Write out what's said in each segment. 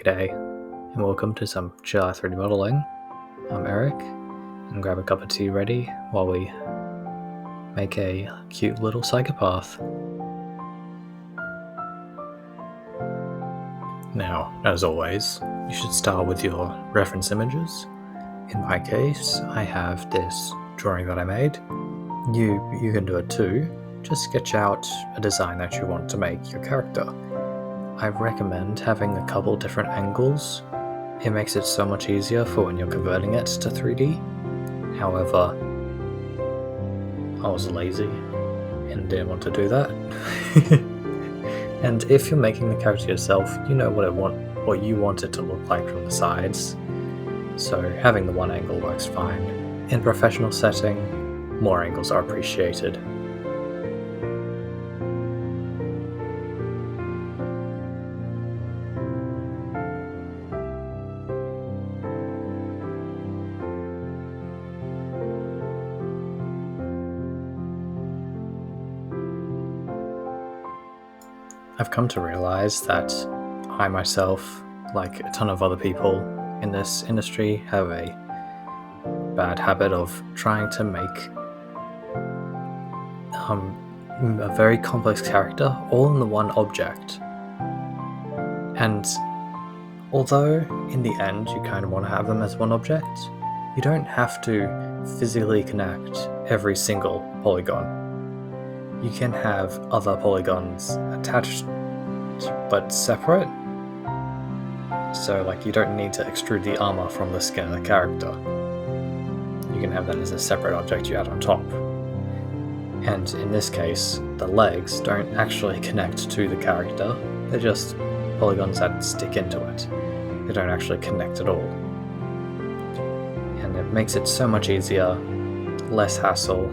G'day, and welcome to some Chillout 3D modeling. I'm Eric, and grab a cup of tea ready while we make a cute little psychopath. Now, as always, you should start with your reference images. In my case, I have this drawing that I made. You can do it too. Just sketch out a design that you want to make your character. I recommend having a couple different angles. It makes it so much easier for when you're converting it to 3D. However, I was lazy and didn't want to do that. And if you're making the character yourself, you know what you want it to look like from the sides. So having the one angle works fine. In a professional setting, more angles are appreciated. I've come to realize that I myself, like a ton of other people in this industry, have a bad habit of trying to make a very complex character all in the one object. And although in the end you kind of want to have them as one object, you don't have to physically connect every single polygon. You can have other polygons attached but separate. So like you don't need to extrude the armor from the skin of the character. You can have that as a separate object you add on top. And in this case, the legs don't actually connect to the character. They're just polygons that stick into it. They don't actually connect at all. And it makes it so much easier, less hassle.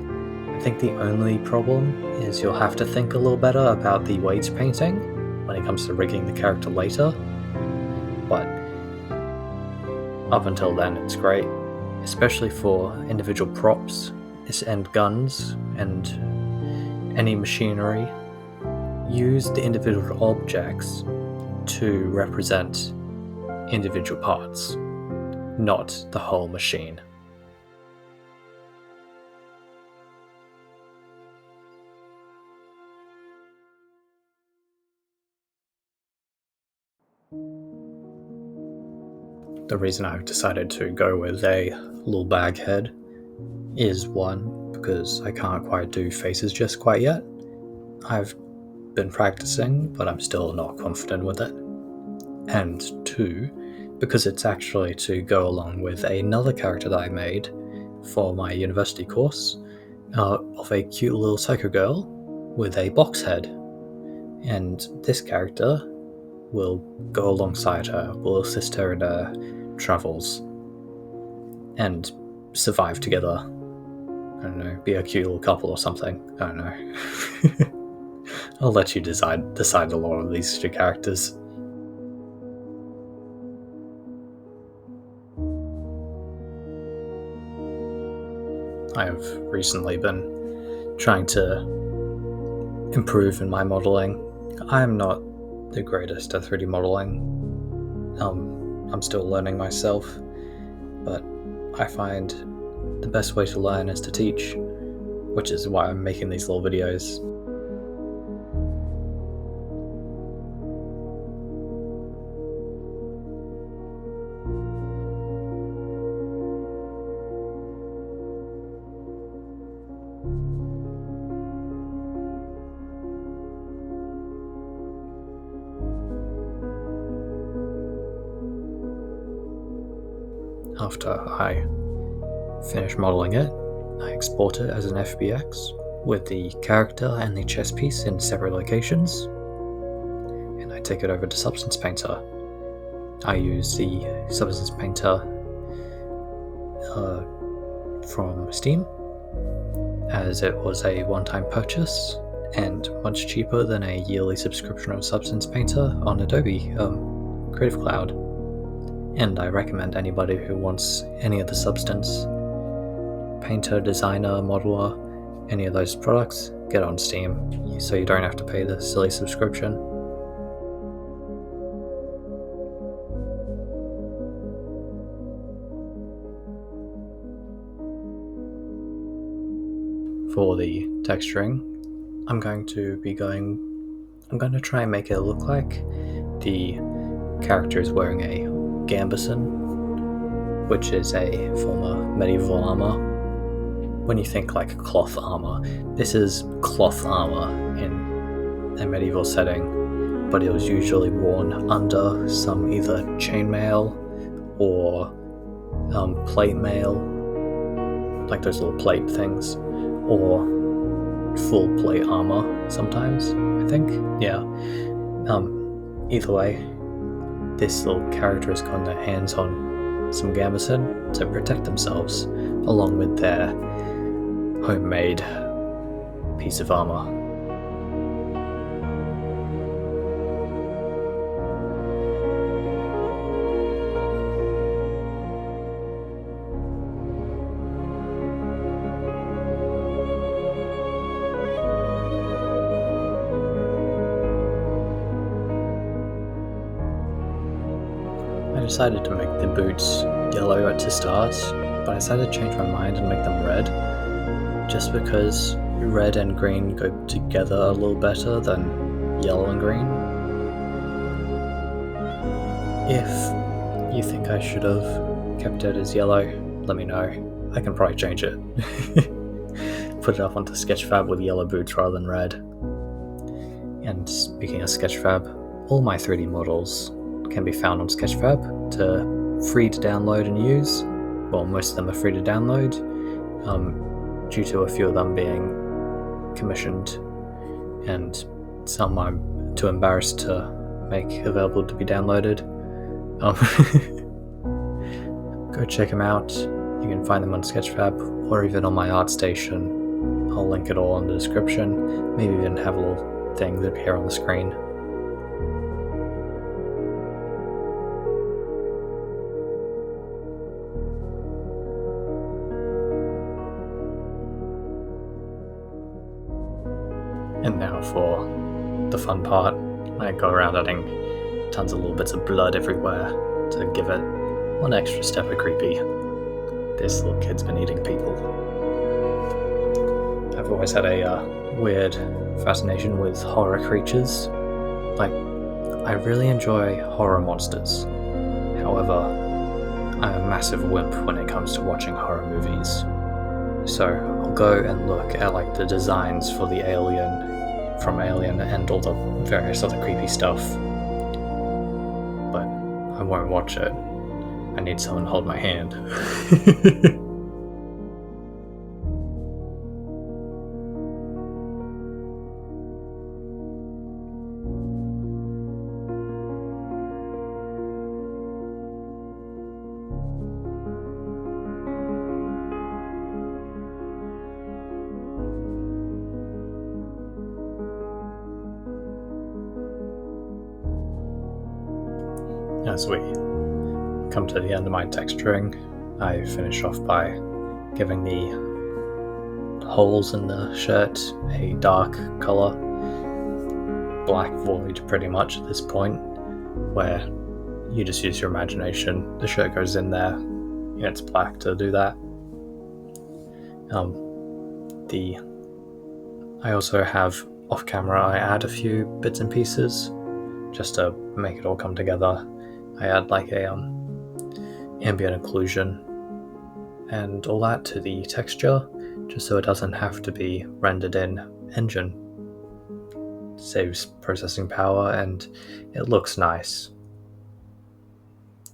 I think the only problem is you'll have to think a little better about the weight painting when it comes to rigging the character later, but up until then it's great, especially for individual props and guns and any machinery. Use the individual objects to represent individual parts, not the whole machine. The reason I've decided to go with a little bag head is one, because I can't quite do faces just quite yet. I've been practicing, but I'm still not confident with it. And two, because it's actually to go along with another character that I made for my university course of a cute little psycho girl with a box head. And this character will go alongside her, will assist her in her travels, and survive together. I don't know, be a cute little couple or something. I don't know. I'll let you decide the lore of these two characters. I have recently been trying to improve in my modeling. I am not the greatest at 3D modeling. I'm still learning myself, but I find the best way to learn is to teach, which is why I'm making these little videos. After I finish modeling it, I export it as an FBX with the character and the chess piece in separate locations, and I take it over to Substance Painter. I use the Substance Painter from Steam, as it was a one-time purchase and much cheaper than a yearly subscription of Substance Painter on Adobe Creative Cloud. And I recommend anybody who wants any of the Substance Painter, Designer, Modeler, any of those products, get on Steam, so you don't have to pay the silly subscription. for the texturing, I'm going to try and make it look like the character is wearing a gambeson, which is a form of medieval armor. When you think like cloth armor, this is cloth armor in a medieval setting, but it was usually worn under some either chainmail or plate mail, like those little plate things, or full plate armor sometimes, I think. Yeah. Either way, this little character has gotten their hands on some gambeson to protect themselves, along with their homemade piece of armor. I decided to make the boots yellow to start, but I decided to change my mind and make them red, just because red and green go together a little better than yellow and green. If you think I should have kept it as yellow, let me know. I can probably change it. Put it up onto Sketchfab with yellow boots rather than red. And speaking of Sketchfab, all my 3D models can be found on Sketchfab free to download and use. Well, most of them are free to download, due to a few of them being commissioned, and some I'm too embarrassed to make available to be downloaded. Go check them out. You can find them on Sketchfab or even on my ArtStation. I'll link it all in the description. Maybe even have a little thing that appear on the screen. And now for the fun part. I go around adding tons of little bits of blood everywhere to give it one extra step of creepy. This little kid's been eating people. I've always had a weird fascination with horror creatures. Like, I really enjoy horror monsters. However, I'm a massive wimp when it comes to watching horror movies. So I'll go and look at like the designs for the alien from Alien and all the various other creepy stuff, but I won't watch it. I need someone to hold my hand. As we come to the end of my texturing, I finish off by giving the holes in the shirt a dark colour, black void pretty much at this point, where you just use your imagination. The shirt goes in there, and it's black to do that. I also have off camera, I add a few bits and pieces just to make it all come together. I add like a ambient occlusion and all that to the texture, just so it doesn't have to be rendered in engine. It saves processing power and it looks nice.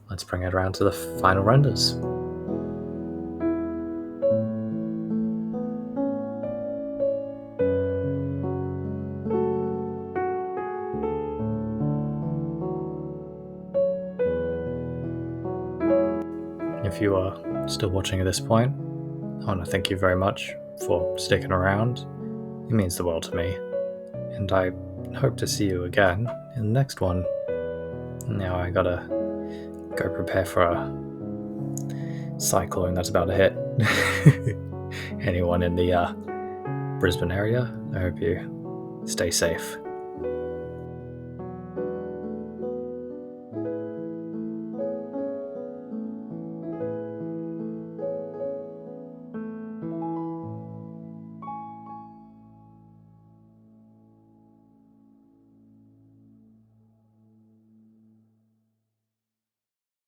Let's bring it around to the final renders. If you are still watching at this point, I want to thank you very much for sticking around. It means the world to me, and I hope to see you again in the next one. Now I gotta go prepare for a cyclone that's about to hit. Anyone in the Brisbane area, I hope you stay safe.